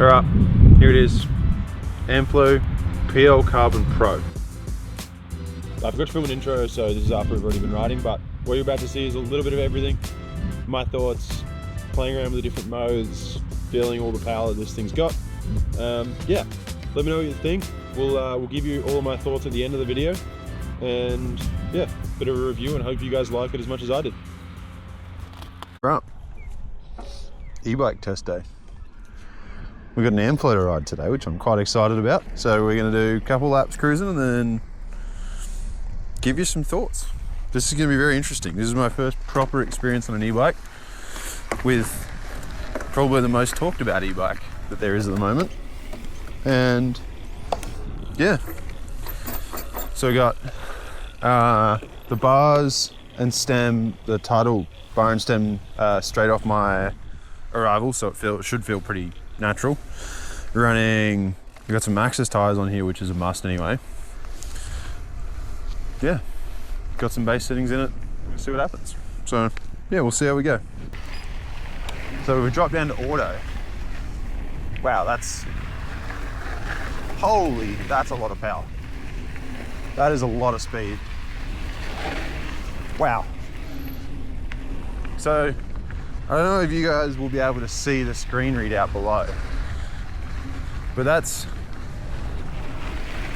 Alright, here it is. Amflow PL Carbon Pro. I forgot to film an intro, so this is after we've already been riding, but what you're about to see is a little bit of everything. My thoughts, playing around with the different modes, feeling all the power that this thing's got. Yeah, let me know what you think. We'll give you all of my thoughts at the end of the video. And yeah, bit of a review, and hope you guys like it as much as I did. Right, e-bike test day. We've got an Amflow to ride today, which I'm quite excited about. So we're gonna do a couple laps cruising and then give you some thoughts. This is gonna be very interesting. This is my first proper experience on an e-bike with probably the most talked about e-bike that there is at the moment. And yeah, so we got the bars and stem, the tidal bar and stem straight off my arrival, so it should feel pretty natural. Running, we got some Maxxis tires on here, which is a must anyway. Yeah, got some base settings in it. We'll see what happens. So yeah, we'll see how we go. So we dropped down to auto. Wow, that's a lot of power. That is a lot of speed. Wow. So I don't know if you guys will be able to see the screen readout below, but that's,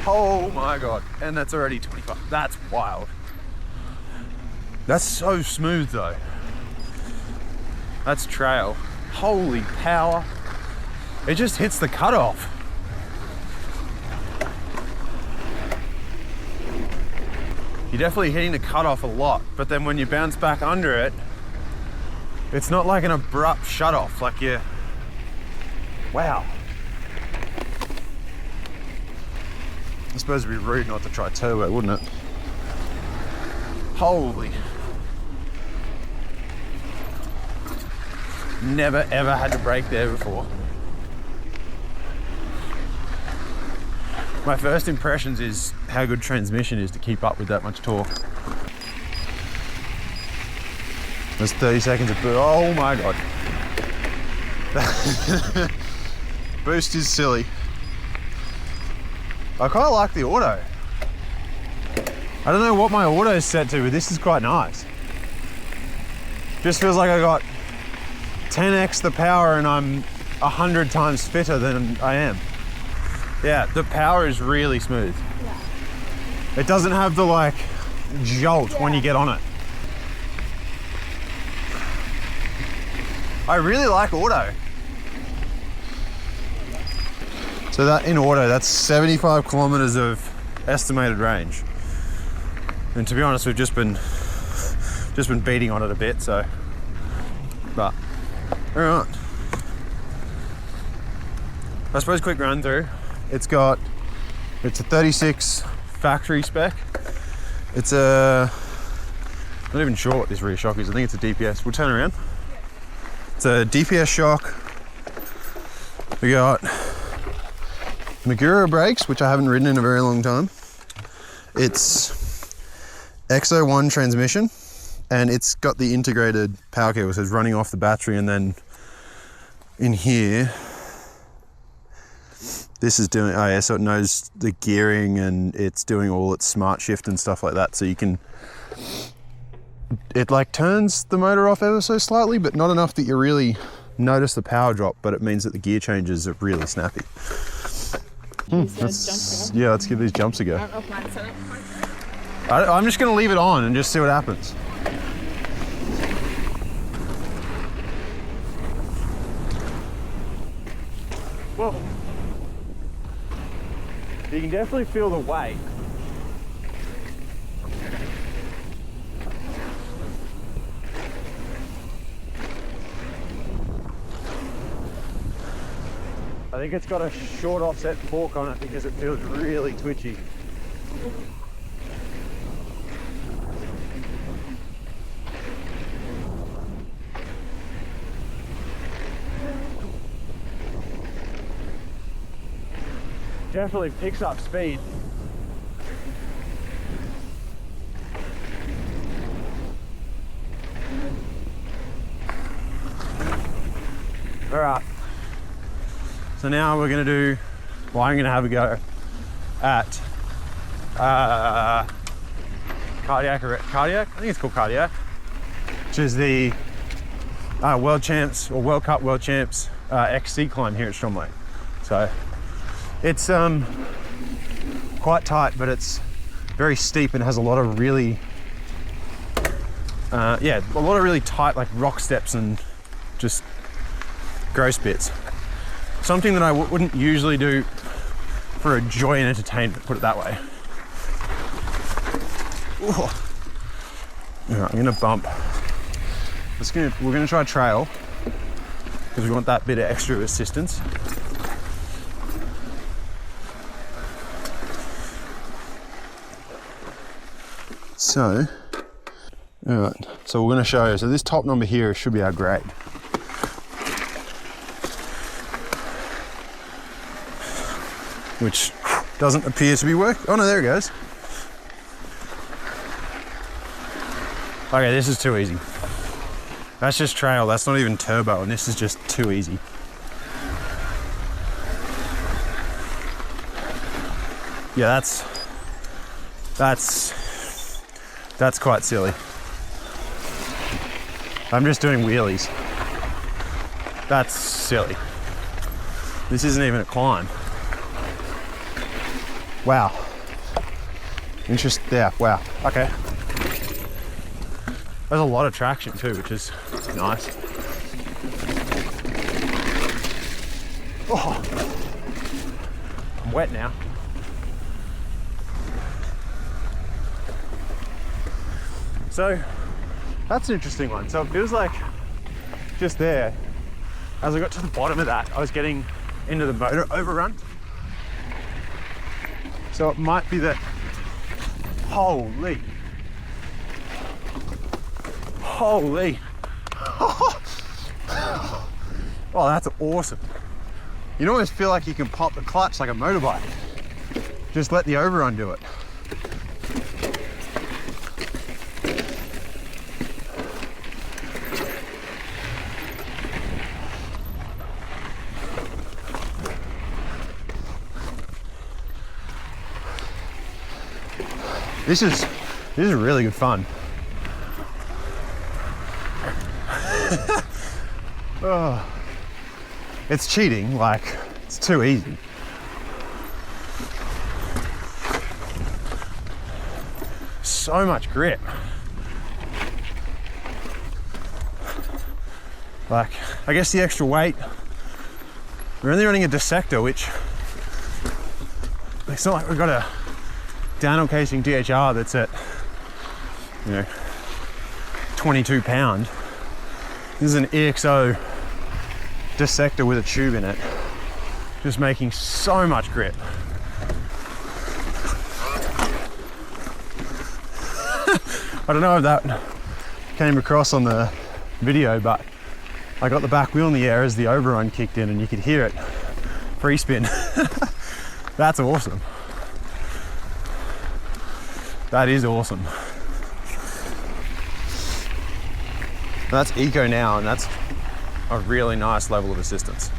oh my God. And that's already 25. That's wild. That's so smooth though. That's trail. Holy power. It just hits the cutoff. You're definitely hitting the cutoff a lot, but then when you bounce back under it, it's not like an abrupt shut off, like you, wow. I suppose it'd be rude not to try turbo, wouldn't it? Holy. Never ever had to brake there before. My first impressions is how good transmission is to keep up with that much torque. There's 30 seconds of boost. Oh my God. Boost is silly. I kind of like the auto. I don't know what my auto is set to, but this is quite nice. Just feels like I got 10x the power and I'm 100 times fitter than I am. Yeah, the power is really smooth. Yeah. It doesn't have the like jolt when you get on it. I really like auto. So that in auto, that's 75 kilometers of estimated range. And to be honest, we've just been beating on it a bit, so. But, all right. I suppose quick run through. It's a 36 factory spec. It's not even sure what this rear shock is. I think it's a DPS. We'll turn around. It's a DPS shock. We got Magura brakes, which I haven't ridden in a very long time. It's XO1 transmission, and it's got the integrated power cable, so it's running off the battery, and then in here, this is doing, oh yeah, so it knows the gearing and it's doing all its smart shift and stuff like that. So you can, it like turns the motor off ever so slightly, but not enough that you really notice the power drop, but it means that the gear changes are really snappy. Yeah, let's give these jumps a go. I'm just gonna leave it on and just see what happens. Whoa. You can definitely feel the weight. I think it's got a short offset fork on it because it feels really twitchy. Definitely picks up speed. All right. So now we're gonna do, well, I'm gonna have a go at Cardiac, I think it's called Cardiac, which is the World Champs or World Cup World Champs XC climb here at Storm Lake. So it's quite tight, but it's very steep and has a lot of really yeah, a lot of really tight like rock steps and just gross bits. Something that I wouldn't usually do for a joy and entertainment, put it that way. Ooh. All right, I'm gonna bump. We're gonna try trail because we want that bit of extra assistance. So, all right, so we're gonna show you. So this top number here should be our grade. Which doesn't appear to be working. Oh no, there it goes. Okay, this is too easy. That's just trail, that's not even turbo, and this is just too easy. Yeah, that's quite silly. I'm just doing wheelies. That's silly. This isn't even a climb. Wow. Yeah, wow, okay. There's a lot of traction too, which is nice. Oh, I'm wet now. So that's an interesting one. So it feels like just there, as I got to the bottom of that, I was getting into the motor overrun. So it might be that, holy. Oh, that's awesome. You almost feel like you can pop the clutch like a motorbike. Just let the overrun do it. This is really good fun. Oh, it's cheating, like it's too easy. So much grip. Like, I guess the extra weight, we're only running a dissector, which it's not like we've got a downhill casing DHR that's at, 22 pound. This is an EXO dissector with a tube in it, just making so much grip. I don't know if that came across on the video, but I got the back wheel in the air as the overrun kicked in and you could hear it free spin. That's awesome. That is awesome. That's eco now, and that's a really nice level of assistance.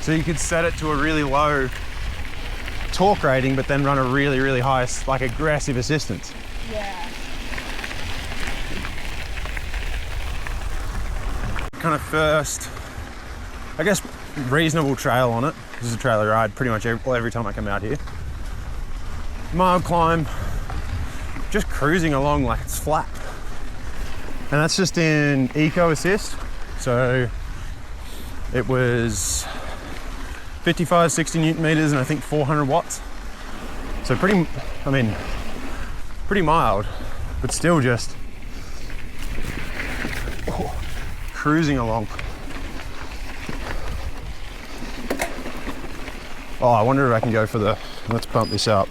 So you could set it to a really low torque rating, but then run a really, really high, like aggressive assistance. Yeah. Kind of first, I guess, reasonable trail on it. This is a trail I ride pretty much every time I come out here. Mild climb, just cruising along like it's flat. And that's just in eco assist. So it was 55, 60 Newton meters and I think 400 watts. So pretty mild, but still just cruising along. Oh, I wonder if I can go for the, let's pump this up.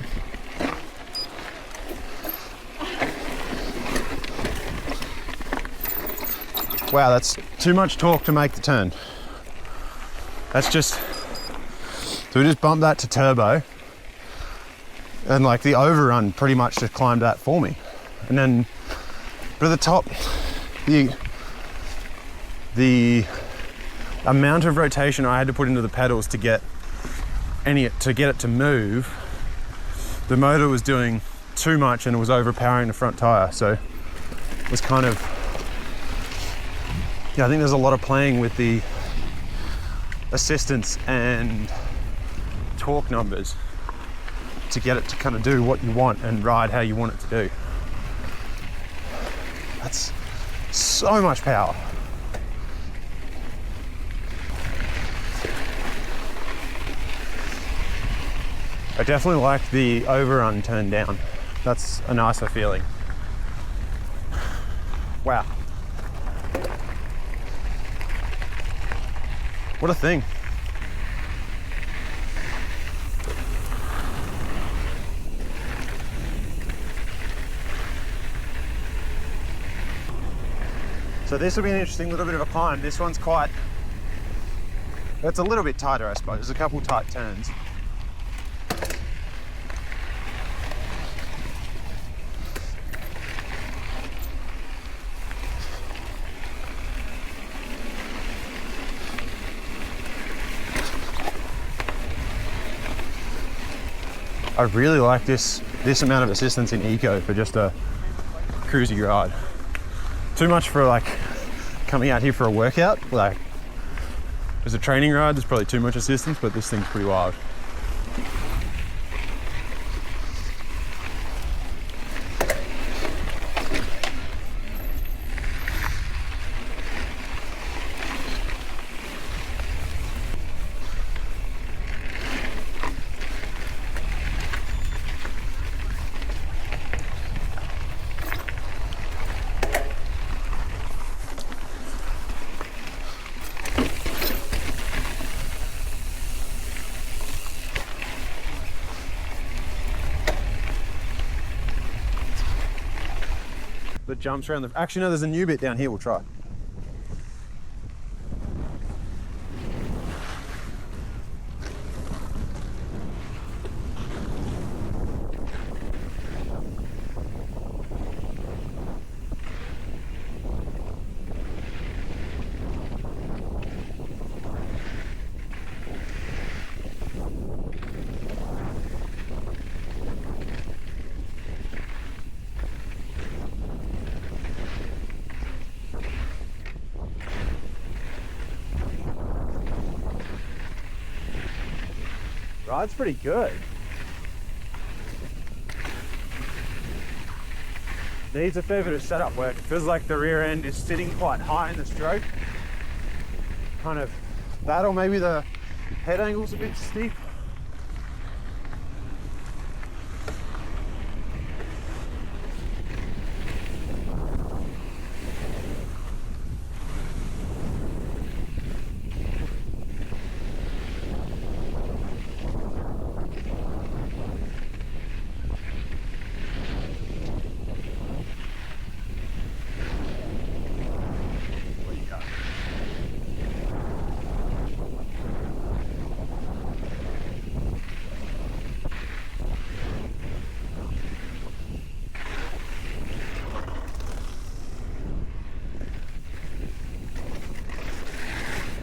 Wow, that's too much torque to make the turn. That's just, so we just bumped that to turbo, and like the overrun pretty much just climbed that for me. And then, but at the top, the amount of rotation I had to put into the pedals to get it to move, the motor was doing too much and it was overpowering the front tire. So it was kind of, yeah, I think there's a lot of playing with the assistance and torque numbers to get it to kind of do what you want and ride how you want it to do. That's so much power. I definitely like the overrun turned down. That's a nicer feeling. Wow. What a thing. So this will be an interesting little bit of a climb. This one's quite, it's a little bit tighter, I suppose. There's a couple tight turns. I really like this amount of assistance in eco for just a cruisy ride. Too much for like coming out here for a workout. Like as a training ride, there's probably too much assistance, but this thing's pretty wild. That jumps around the, actually no, there's a new bit down here, we'll try. Ride's pretty good. Needs a fair bit of setup work. It feels like the rear end is sitting quite high in the stroke. Kind of that, or maybe the head angle's a bit steep.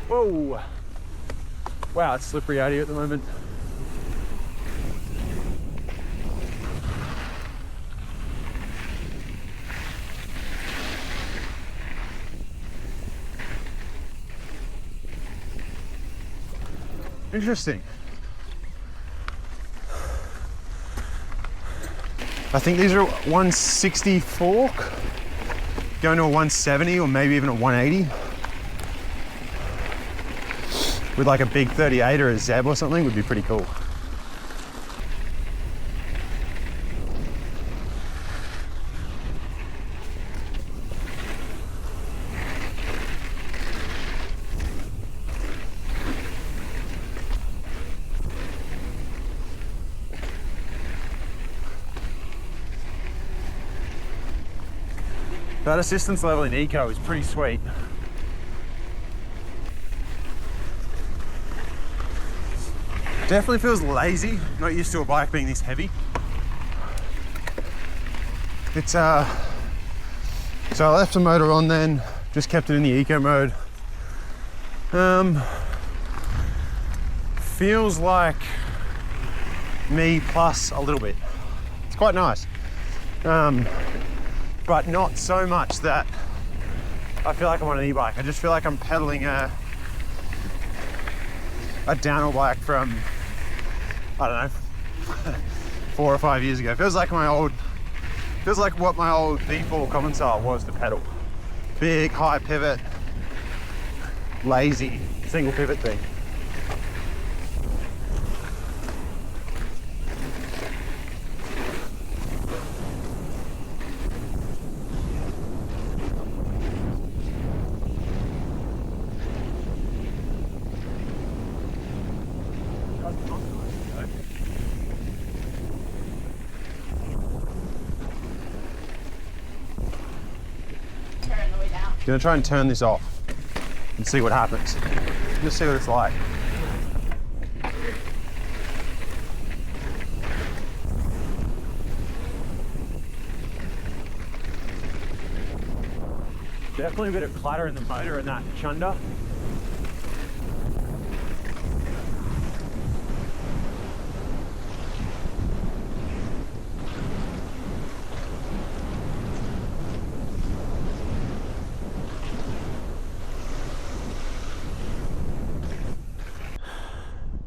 Whoa! Wow, it's slippery out here at the moment. Interesting. I think these are 160 fork, going to a 170 or maybe even a 180. With like a big 38 or a Zeb or something would be pretty cool. That assistance level in eco is pretty sweet. Definitely feels lazy, not used to a bike being this heavy. It's so I left the motor on then, just kept it in the eco mode. Feels like me plus a little bit. It's quite nice. But not so much that I feel like I'm on an e-bike. I just feel like I'm pedaling a downhill bike from, I don't know, 4 or 5 years ago. Feels like what my old V4 common style was to pedal. Big, high pivot, lazy, single pivot thing. I'm gonna try and turn this off and see what happens. Just see what it's like. Definitely a bit of clatter in the motor in that chunder.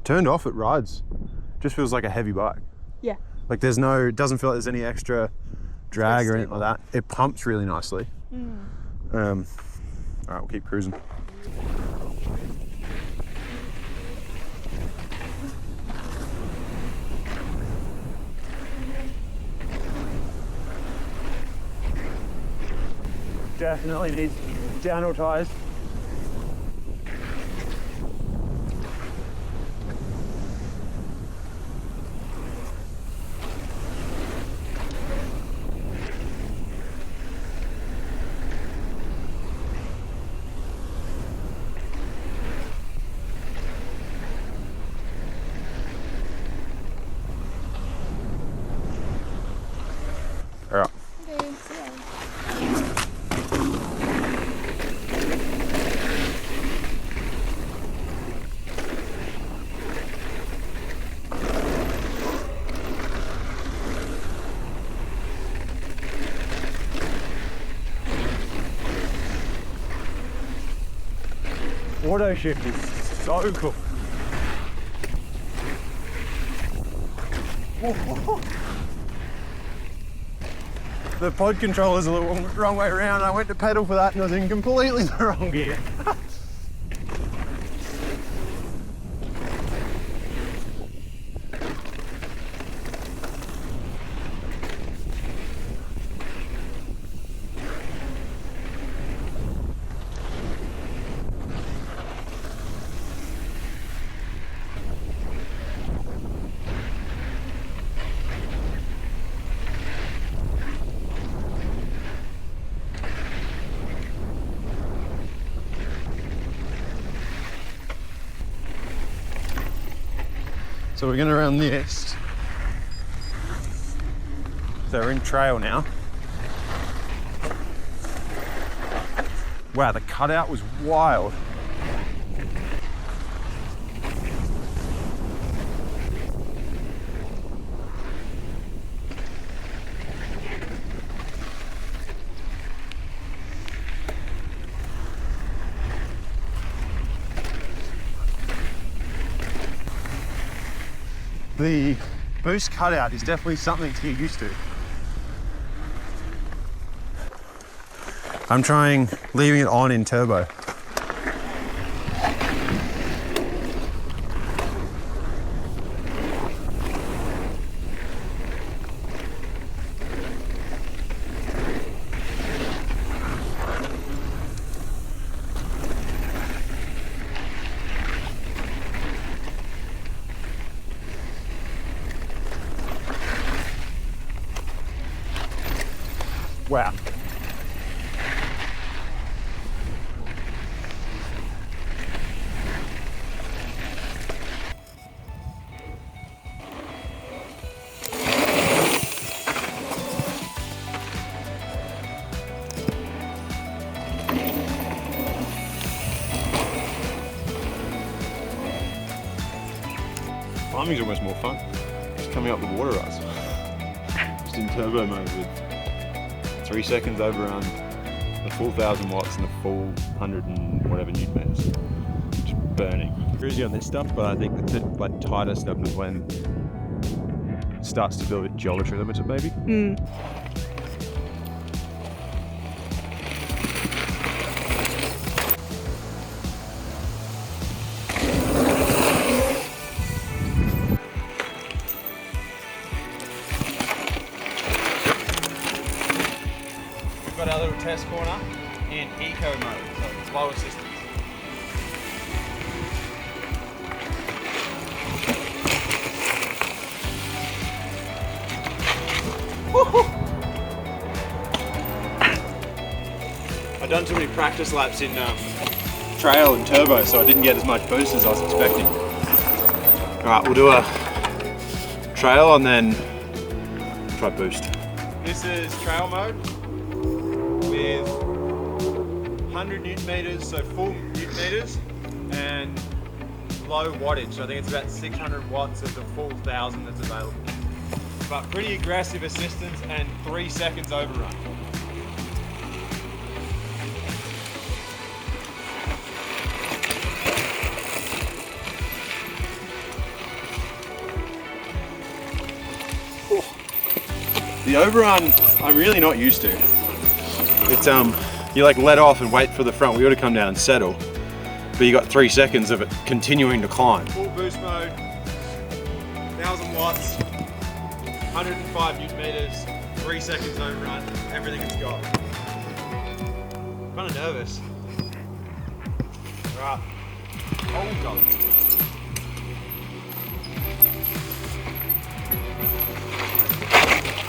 Turned off, it rides. Just feels like a heavy bike. Yeah. Like it doesn't feel like there's any extra drag or anything like that. It pumps really nicely. All right, we'll keep cruising. Definitely needs downhill tires. All right. Okay, see ya. Auto shift is so cool. The pod controller's a little wrong way around. I went to pedal for that and I was in completely the wrong gear. So we're gonna run this. So we're in trail now. Wow, the cutout was wild. The boost cutout is definitely something to get used to. I'm trying leaving it on in turbo. Wow. climbing's almost more fun. Just coming up the water rise. Just in turbo mode with 3 seconds overrun, the full 1000 watts and the full 100 and whatever newton meters. Just burning. Cruisy on this stuff, but I think the like tighter stuff is when it starts to feel a bit geometry limited maybe. Got our little test corner in eco mode, so it's low assistance. I've done too many practice laps in trail and turbo, so I didn't get as much boost as I was expecting. Alright, we'll do a trail and then try boost. This is trail mode with 100 newton meters, so full newton meters, and low wattage. So I think it's about 600 watts of the full 1000 that's available. But pretty aggressive assistance and 3 seconds overrun. The overrun, I'm really not used to. It's you like let off and wait for the front wheel to come down and settle, but you got 3 seconds of it continuing to climb. Full boost mode, 1000 watts, 105 newton meters, 3 seconds overrun, everything it's got. I'm kind of nervous. Right. Oh god.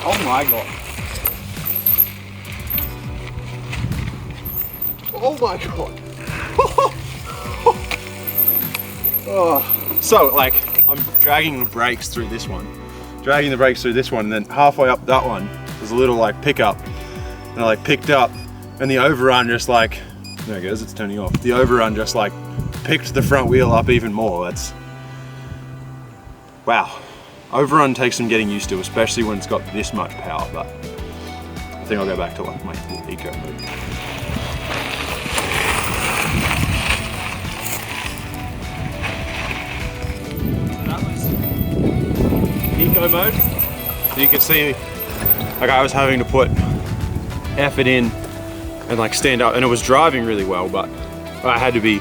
Oh my god. Oh my god. Oh. So like, I'm dragging the brakes through this one. And then halfway up that one, there's a little like pickup. And I like picked up, and the overrun just like, there it goes, it's turning off. The overrun just like picked the front wheel up even more. That's, wow. Overrun takes some getting used to, especially when it's got this much power, but I think I'll go back to like my full eco mode. That was eco mode. So you can see, like I was having to put effort in and like stand up, and it was driving really well, but I had to be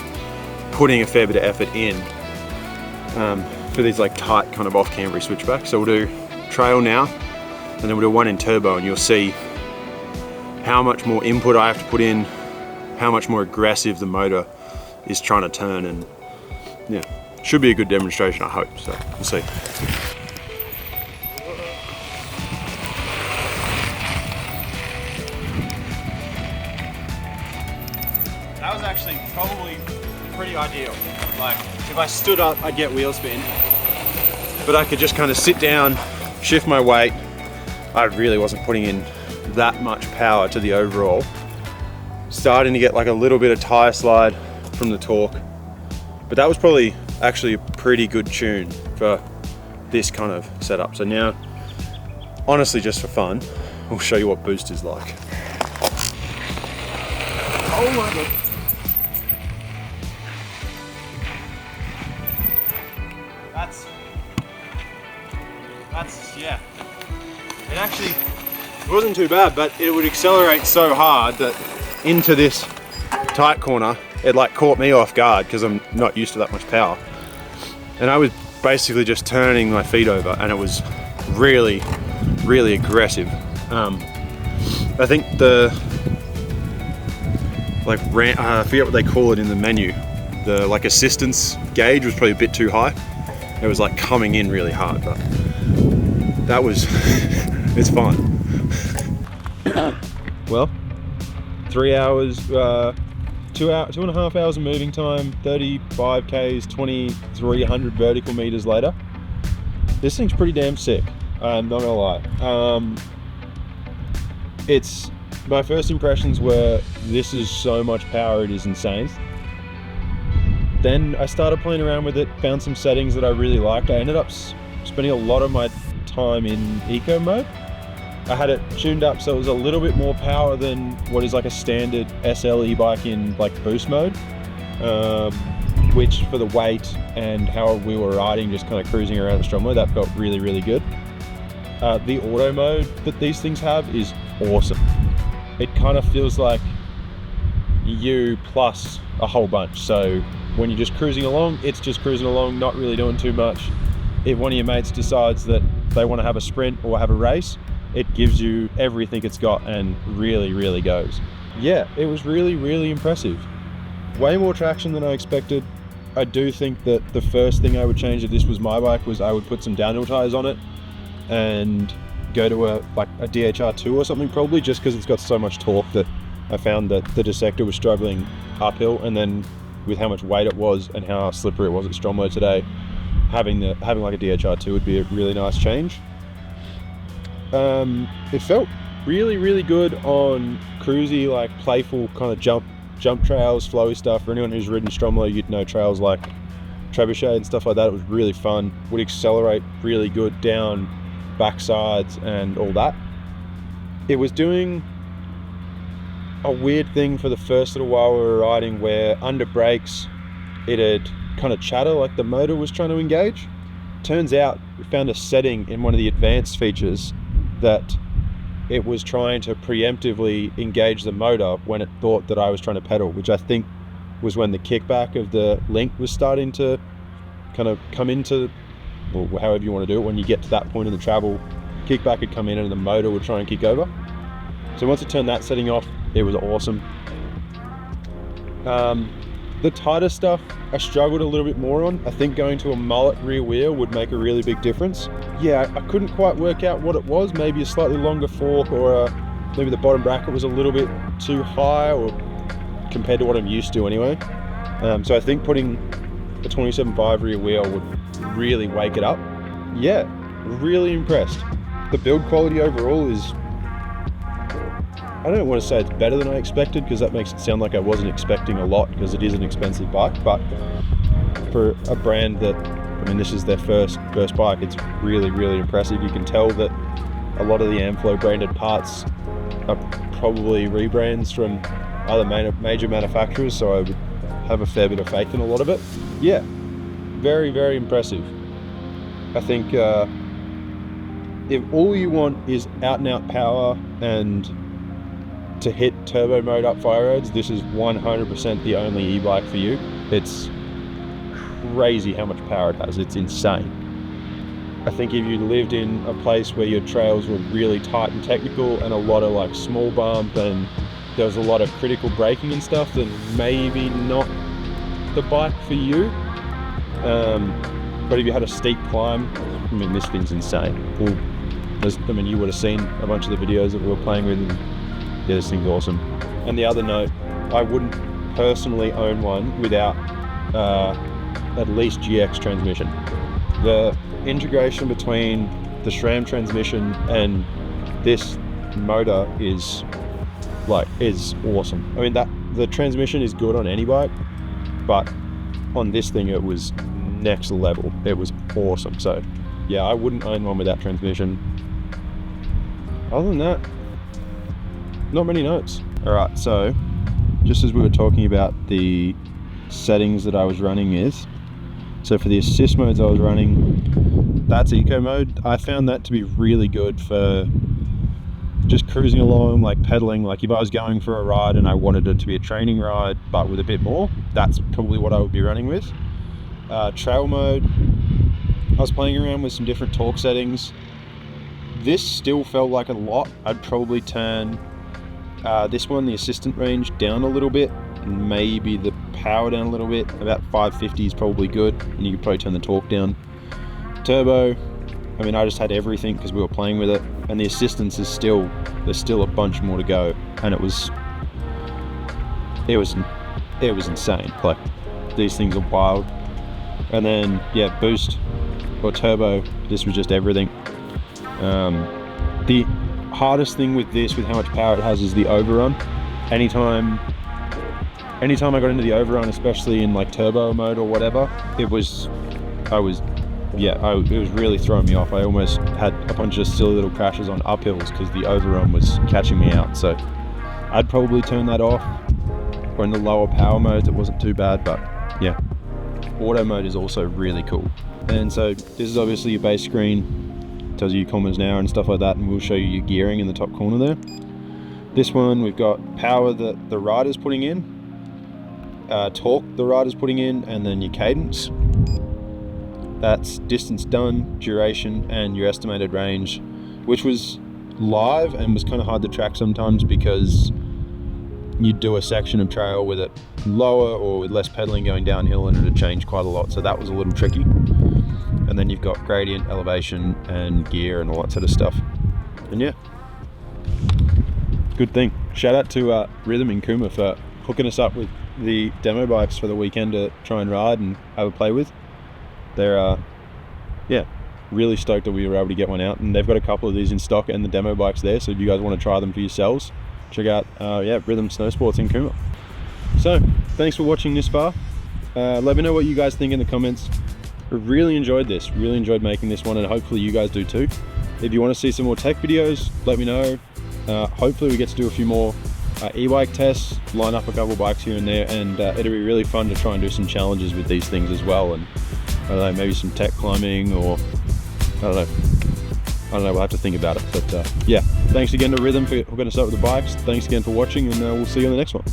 putting a fair bit of effort in. For these like tight kind of off-camber switchbacks. So we'll do trail now, and then we'll do one in turbo, and you'll see how much more input I have to put in, how much more aggressive the motor is trying to turn, and yeah, should be a good demonstration, I hope. So we'll see. That was actually probably pretty ideal. Like, if I stood up, I'd get wheel spin, but I could just kind of sit down, shift my weight. I really wasn't putting in that much power to the overall. Starting to get like a little bit of tire slide from the torque, but that was probably actually a pretty good tune for this kind of setup. So now, honestly, just for fun, I'll show you what boost is like. Oh my god. That's, yeah. It actually wasn't too bad, but it would accelerate so hard that into this tight corner, it like caught me off guard because I'm not used to that much power. And I was basically just turning my feet over, and it was really, really aggressive. I think the, like, I forget what they call it in the menu. The like assistance gauge was probably a bit too high. It was like coming in really hard, but that was, it's fine. Well, 3 hours, 2.5 hours of moving time, 35 Ks, 2,300 vertical meters later. This thing's pretty damn sick, I'm not gonna lie. It's, my first impressions were, this is so much power, it is insane. then I started playing around with it, found some settings that I really liked. I ended up spending a lot of my time in eco mode. I had it tuned up so it was a little bit more power than what is like a standard SL e-bike in like boost mode, which for the weight and how we were riding, just kind of cruising around at Stromlo, that felt really, really good. The auto mode that these things have is awesome. It kind of feels like you plus a whole bunch. So when you're just cruising along, it's just cruising along, not really doing too much. If one of your mates decides that they want to have a sprint or have a race, it gives you everything it's got and really, really goes. Yeah, it was really, really impressive. Way more traction than I expected. I do think that the first thing I would change if this was my bike was I would put some downhill tires on it and go to a DHR 2 or something, probably, just because it's got so much torque that I found that the Dissector was struggling uphill, and then with how much weight it was and how slippery it was at Stromlo today, having like a DHR 2 would be a really nice change. It felt really, really good on cruisy, like playful kind of jump trails, flowy stuff. For anyone who's ridden Stromlo, you'd know trails like Trebuchet and stuff like that. It was really fun. Would accelerate really good down backsides and all that. It was doing a weird thing for the first little while we were riding, where under brakes it'd kind of chatter like the motor was trying to engage. Turns out we found a setting in one of the advanced features that it was trying to preemptively engage the motor when it thought that I was trying to pedal, which I think was when the kickback of the link was starting to kind of come into, or however you want to do it, when you get to that point in the travel, kickback would come in and the motor would try and kick over. So once it turned that setting off, it was awesome. The tighter stuff I struggled a little bit more on. I think going to a mullet rear wheel would make a really big difference. Yeah, I couldn't quite work out what it was. Maybe a slightly longer fork, or maybe the bottom bracket was a little bit too high, or compared to what I'm used to anyway. So I think putting a 27.5 rear wheel would really wake it up. Yeah, really impressed. The build quality overall is, I don't want to say it's better than I expected, because that makes it sound like I wasn't expecting a lot, because it is an expensive bike, but for a brand that, I mean, this is their first bike, it's really, really impressive. You can tell that a lot of the Amflow branded parts are probably rebrands from other major manufacturers, so I would have a fair bit of faith in a lot of it. Yeah, very, very impressive. I think if all you want is out and out power and to hit turbo mode up fire roads, this is 100% the only e-bike for you. It's crazy how much power it has. It's insane. I think if you lived in a place where your trails were really tight and technical and a lot of like small bump and there was a lot of critical braking and stuff, then maybe not the bike for you. But if you had a steep climb, I mean, this thing's insane. I mean, you would have seen a bunch of the videos that we were playing with, and yeah, this thing's awesome. And the other note, I wouldn't personally own one without at least GX transmission. The integration between the SRAM transmission and this motor is awesome. I mean, the transmission is good on any bike, but on this thing it was next level. It was awesome. So yeah, I wouldn't own one with that transmission. Other than that, not many notes. All right, so just as we were talking about the settings that I was running is, so for the assist modes I was running, that's eco mode. I found that to be really good for just cruising along, like pedaling. Like if I was going for a ride and I wanted it to be a training ride but with a bit more, that's probably what I would be running with. Trail mode, I was playing around with some different torque settings. This still felt like a lot. I'd probably turn this one, the assistant range, down a little bit, and maybe the power down a little bit. About 550 is probably good, and you could probably turn the torque down. Turbo, I mean, I just had everything because we were playing with it, and the assistance is there's still a bunch more to go, and it was insane. Like, these things are wild. And then yeah, boost or turbo, this was just everything. The hardest thing with this, with how much power it has, is the overrun. Anytime anytime I got into the overrun, especially in like turbo mode or whatever, it was really throwing me off. I almost had a bunch of silly little crashes on uphills because the overrun was catching me out. So I'd probably turn that off, or in the lower power modes it wasn't too bad. But yeah, auto mode is also really cool. And so this is obviously your base screen, tells you your kilometers an hour and stuff like that, and we'll show you your gearing in the top corner there. This one, we've got power that the rider's putting in, torque the rider's putting in, and then your cadence. That's distance done, duration, and your estimated range, which was live and was kind of hard to track sometimes because you'd do a section of trail with it lower or with less pedaling going downhill and it would change quite a lot, so that was a little tricky. And then you've got gradient, elevation, and gear and all that sort of stuff. And yeah, good thing. Shout out to Rhythm in Kuma for hooking us up with the demo bikes for the weekend to try and ride and have a play with. They're really stoked that we were able to get one out, and they've got a couple of these in stock and the demo bikes there, so if you guys want to try them for yourselves, check out Rhythm Snow Sports in Kuma. So thanks for watching this far. Let me know what you guys think in the comments. I really enjoyed this, really enjoyed making this one, and hopefully you guys do too. If you want to see some more tech videos, let me know. Hopefully we get to do a few more e-bike tests, line up a couple bikes here and there, and it'll be really fun to try and do some challenges with these things as well, and I don't know, maybe some tech climbing, or I don't know, we'll have to think about it. But yeah, thanks again to Rhythm for hooking us up with the bikes. Thanks again for watching, and we'll see you on the next one.